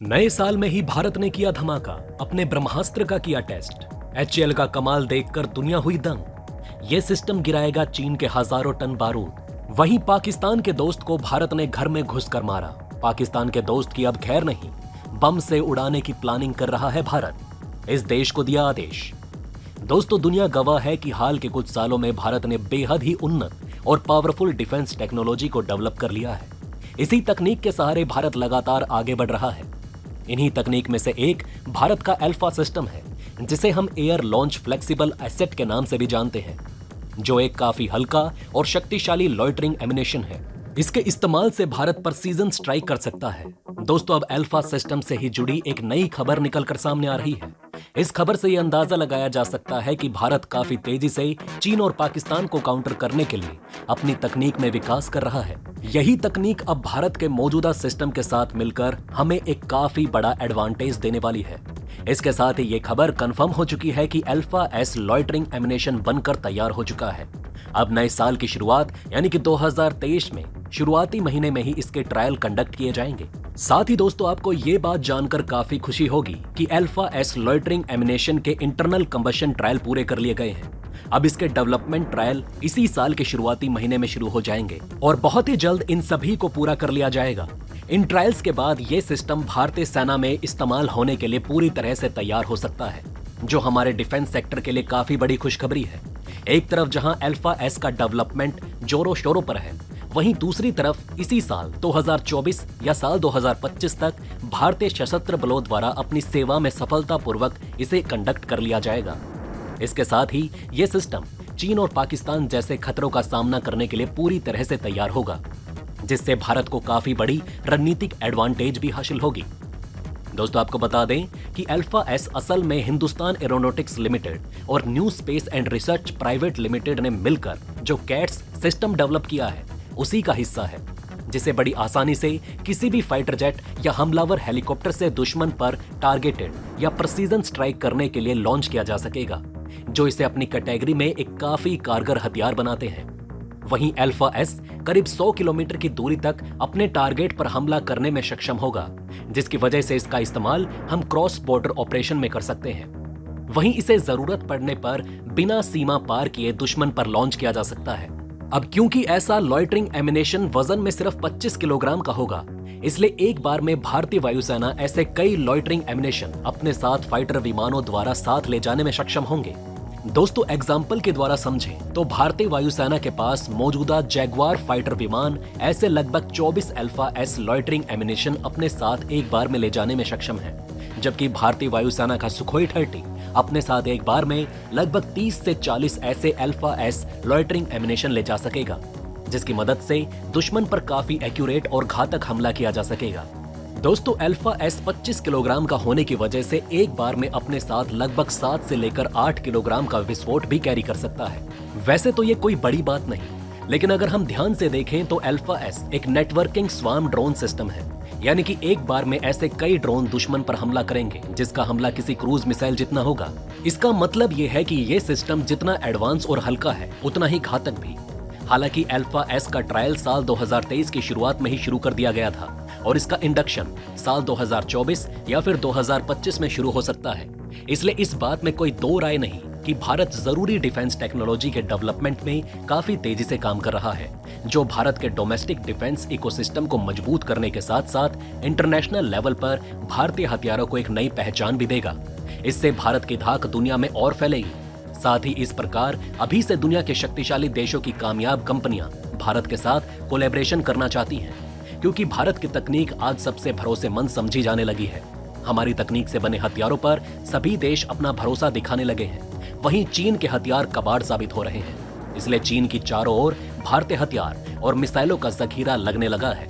नए साल में ही भारत ने किया धमाका, अपने ब्रह्मास्त्र का किया टेस्ट। HAL का कमाल देखकर दुनिया हुई दंग। ये सिस्टम गिराएगा चीन के हजारों टन बारूद। वहीं पाकिस्तान के दोस्त को भारत ने घर में घुसकर मारा। पाकिस्तान के दोस्त की अब खैर नहीं, बम से उड़ाने की प्लानिंग कर रहा है भारत। इस देश को दिया आदेश। दोस्तों, दुनिया गवाह है कि हाल के कुछ सालों में भारत ने बेहद ही उन्नत और पावरफुल डिफेंस टेक्नोलॉजी को डेवलप कर लिया है। इसी तकनीक के सहारे भारत लगातार आगे बढ़ रहा है। इन्हीं तकनीक में से एक भारत का अल्फा सिस्टम है, जिसे हम एयर लॉन्च फ्लेक्सिबल एसेट के नाम से भी जानते हैं, जो एक काफी हल्का और शक्तिशाली लॉइटरिंग एमिनेशन है। इसके इस्तेमाल से भारत प्रिसीजन स्ट्राइक कर सकता है। दोस्तों, अब अल्फा सिस्टम से ही जुड़ी एक नई खबर निकलकर सामने आ रही है। इस खबर से यह अंदाजा लगाया जा सकता है कि भारत काफी तेजी से चीन और पाकिस्तान को काउंटर करने के लिए अपनी तकनीक में विकास कर रहा है। यही तकनीक अब भारत के मौजूदा सिस्टम के साथ मिलकर हमें एक काफी बड़ा एडवांटेज देने वाली है। इसके साथ ही ये खबर कंफर्म हो चुकी है कि अल्फा एस लॉइटरिंग एमिनेशन बनकर तैयार हो चुका है। अब नए साल की शुरुआत यानी कि 2023 में शुरुआती महीने में ही इसके ट्रायल कंडक्ट किए जाएंगे। साथ ही दोस्तों, आपको ये बात जानकर काफी खुशी होगी कि अल्फा एस लॉइटरिंग एमिनेशन के इंटरनल कंबशन ट्रायल पूरे कर लिए गए हैं। अब इसके डेवलपमेंट ट्रायल इसी साल के शुरुआती महीने में शुरू हो जाएंगे और बहुत ही जल्द इन सभी को पूरा कर लिया जाएगा। इन ट्रायल्स के बाद ये सिस्टम भारतीय सेना में इस्तेमाल होने के लिए पूरी तरह से तैयार हो सकता है, जो हमारे डिफेंस सेक्टर के लिए काफी बड़ी खुशखबरी है। एक तरफ जहां अल्फा एस का डेवलपमेंट जोरों शोरों पर है, वहीं दूसरी तरफ इसी साल 2024 या साल 2025 तक भारतीय सशस्त्र बलों द्वारा अपनी सेवा में सफलतापूर्वक इसे कंडक्ट कर लिया जाएगा। इसके साथ ही यह सिस्टम चीन और पाकिस्तान जैसे खतरों का सामना करने के लिए पूरी तरह से तैयार होगा, जिससे भारत को काफी बड़ी रणनीतिक एडवांटेज भी हासिल होगी। दोस्तों, आपको बता दें कि अल्फा एस असल में हिंदुस्तान एरोनॉटिक्स लिमिटेड और new space and research private limited ने मिलकर जो कैट्स सिस्टम डेवलप किया है, उसी का हिस्सा है, जिसे बड़ी आसानी से किसी भी फाइटर जेट या हमलावर हेलीकॉप्टर से दुश्मन पर टारगेटेड या प्रिसीजन स्ट्राइक करने के लिए लॉन्च किया जा सकेगा, जो इसे अपनी कैटेगरी में एक काफी कारगर हथियार बनाते हैं। वहीं अल्फा एस करीब 100 किलोमीटर की दूरी तक अपने टारगेट पर हमला करने में सक्षम होगा, जिसकी वजह से इसका इस्तेमाल हम क्रॉस बॉर्डर ऑपरेशन में कर सकते हैं। वहीं इसे जरूरत पड़ने पर बिना सीमा पार किए दुश्मन पर लॉन्च किया जा सकता है। अब क्योंकि ऐसा लॉइटरिंग एमिनेशन वजन में सिर्फ 25 किलोग्राम का होगा, इसलिए एक बार में भारतीय वायुसेना ऐसे कई लॉइटरिंग एमिनेशन अपने साथ फाइटर विमानों द्वारा साथ ले जाने में सक्षम होंगे। दोस्तों, एग्जाम्पल के द्वारा समझें तो भारतीय वायुसेना के पास मौजूदा जैगवार फाइटर विमान ऐसे लगभग 24 अल्फा एस लॉइटरिंग एमिनेशन अपने साथ एक बार में ले जाने में सक्षम है, जबकि भारतीय वायुसेना का सुखोई 30 अपने साथ एक बार में लगभग 30 से 40 ऐसे अल्फा एस लॉइटरिंग एमिनेशन ले जा सकेगा, जिसकी मदद से दुश्मन पर काफी एक्यूरेट और घातक हमला किया जा सकेगा। दोस्तों, अल्फा एस 25 किलोग्राम का होने की वजह से एक बार में अपने साथ लगभग 7 से लेकर 8 किलोग्राम का विस्फोट भी कैरी कर सकता है। वैसे तो ये कोई बड़ी बात नहीं, लेकिन अगर हम ध्यान से देखें तो अल्फा एस एक नेटवर्किंग स्वार्म ड्रोन सिस्टम है, यानी कि एक बार में ऐसे कई ड्रोन दुश्मन पर हमला करेंगे, जिसका हमला किसी क्रूज मिसाइल जितना होगा। इसका मतलब ये है कि ये सिस्टम जितना एडवांस और हल्का है, उतना ही घातक भी। हालांकि अल्फा एस का ट्रायल साल 2023 की शुरुआत में ही शुरू कर दिया गया था और इसका इंडक्शन साल 2024 या फिर 2025 में शुरू हो सकता है। इसलिए इस बात में कोई दो राय नहीं कि भारत जरूरी डिफेंस टेक्नोलॉजी के डेवलपमेंट में काफी तेजी से काम कर रहा है, जो भारत के डोमेस्टिक डिफेंस इकोसिस्टम को मजबूत करने के साथ साथ इंटरनेशनल लेवल पर भारतीय हथियारों को एक नई पहचान भी देगा। इससे भारत की धाक दुनिया में और फैलेगी। साथ ही इस प्रकार अभी से दुनिया के शक्तिशाली देशों की कामयाब कंपनियां भारत के साथ कोलैबोरेशन करना चाहती हैं, क्योंकि भारत की तकनीक आज सबसे भरोसेमंद समझी जाने लगी है। हमारी तकनीक से बने हथियारों पर सभी देश अपना भरोसा दिखाने लगे हैं। वहीं चीन के हथियार कबाड़ साबित हो रहे हैं, इसलिए चीन की चारों ओर भारतीय हथियार और मिसाइलों का जखीरा लगने लगा है।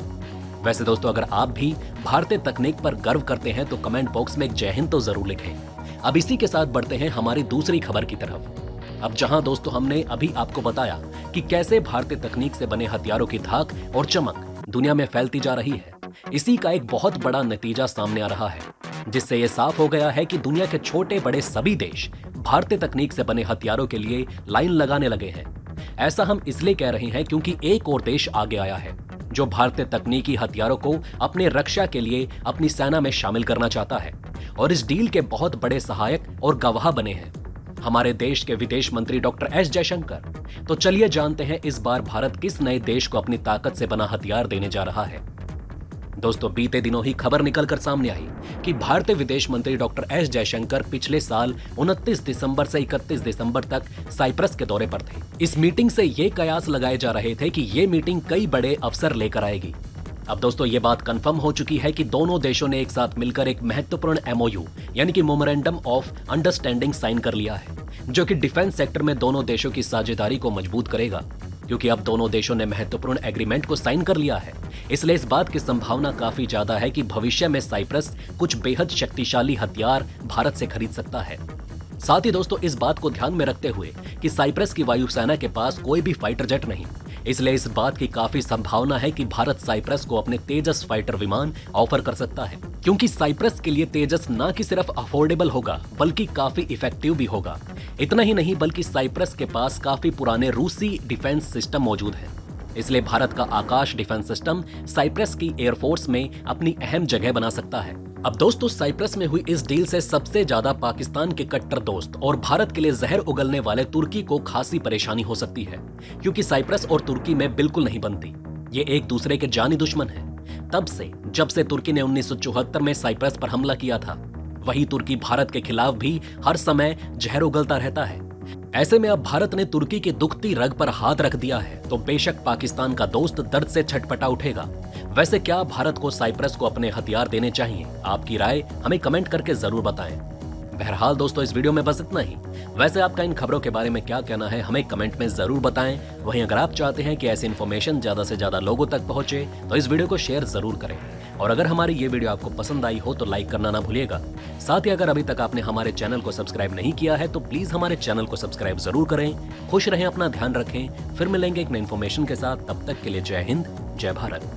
वैसे दोस्तों, अगर आप भी भारतीय तकनीक पर गर्व करते हैं तो कमेंट बॉक्स में एक जय हिंद तो जरूर लिखें। अब इसी के साथ बढ़ते हैं हमारी दूसरी खबर की तरफ। अब जहां दोस्तों हमने अभी आपको बताया कि कैसे भारतीय तकनीक से बने हथियारों की धाक और चमक दुनिया में फैलती जा रही है, इसी का एक बहुत बड़ा नतीजा सामने आ रहा है, जिससे यह साफ हो गया है कि दुनिया के छोटे बड़े सभी देश भारतीय तकनीक से बने हथियारों के लिए लाइन लगाने लगे हैं। ऐसा हम इसलिए कह रहे हैं क्योंकि एक और देश आगे आया है। जो भारतीय तकनीकी हथियारों को अपने रक्षा के लिए अपनी सेना में शामिल करना चाहता है और इस डील के बहुत बड़े सहायक और गवाह बने हैं हमारे देश के विदेश मंत्री डॉक्टर एस जयशंकर। तो चलिए जानते हैं इस बार भारत किस नए देश को अपनी ताकत से बना हथियार देने जा रहा है। दोस्तों, बीते दिनों ही खबर निकलकर सामने आई कि भारतीय विदेश मंत्री डॉक्टर एस जयशंकर पिछले साल 29 दिसंबर से 31 दिसंबर तक साइप्रस के दौरे पर थे। इस मीटिंग से ये कयास लगाए जा रहे थे कि ये मीटिंग कई बड़े अवसर लेकर आएगी। अब दोस्तों, ये बात कंफर्म हो चुकी है कि दोनों देशों ने एक साथ मिलकर एक महत्वपूर्ण एमओयू यानी कि मेमोरेंडम ऑफ अंडरस्टैंडिंग साइन कर लिया है, जो कि डिफेंस सेक्टर में दोनों देशों की साझेदारी को मजबूत करेगा। क्योंकि अब दोनों देशों ने महत्वपूर्ण एग्रीमेंट को साइन कर लिया है, इसलिए इस बात की संभावना काफी ज्यादा है कि भविष्य में साइप्रस कुछ बेहद शक्तिशाली हथियार भारत से खरीद सकता है। साथ ही दोस्तों, इस बात को ध्यान में रखते हुए कि साइप्रस की वायुसेना के पास कोई भी फाइटर जेट नहीं, इसलिए इस बात की काफी संभावना है कि भारत साइप्रस को अपने तेजस फाइटर विमान ऑफर कर सकता है। क्योंकि साइप्रस के लिए तेजस न कि सिर्फ अफोर्डेबल होगा बल्कि काफी इफेक्टिव भी होगा। इतना ही नहीं बल्कि साइप्रस के पास काफी पुराने रूसी डिफेंस सिस्टम मौजूद हैं। इसलिए भारत का आकाश डिफेंस सिस्टम साइप्रस की एयरफोर्स में अपनी अहम जगह बना सकता है। अब दोस्तों, साइप्रस में हुई इस डील से सबसे ज्यादा पाकिस्तान के कट्टर दोस्त और भारत के लिए जहर उगलने वाले तुर्की को खासी परेशानी हो सकती है, क्योंकि साइप्रस और तुर्की में बिल्कुल नहीं बनती। ये एक दूसरे के जानी दुश्मन हैं। तब से जब से तुर्की ने 1974 में साइप्रस पर हमला किया था, वही तुर्की भारत के खिलाफ भी हर समय जहर उगलता रहता है। ऐसे में अब भारत ने तुर्की की दुखती रग पर हाथ रख दिया है, तो बेशक पाकिस्तान का दोस्त दर्द से छटपटा उठेगा। वैसे क्या भारत को साइप्रस को अपने हथियार देने चाहिए? आपकी राय हमें कमेंट करके जरूर बताएं। बहरहाल दोस्तों, इस वीडियो में बस इतना ही। वैसे आपका इन खबरों के बारे में क्या कहना है हमें कमेंट में जरूर बताएं। वहीं अगर आप चाहते हैं कि ऐसी इन्फॉर्मेशन ज्यादा से ज्यादा लोगों तक पहुंचे तो इस वीडियो को शेयर जरूर करें। और अगर हमारी ये वीडियो आपको पसंद आई हो तो लाइक करना ना भूलिएगा। साथ ही अगर अभी तक आपने हमारे चैनल को सब्सक्राइब नहीं किया है तो प्लीज हमारे चैनल को सब्सक्राइब जरूर करें। खुश रहें, अपना ध्यान रखें। फिर मिलेंगे एक नई इन्फॉर्मेशन के साथ। तब तक के लिए जय हिंद, जय भारत।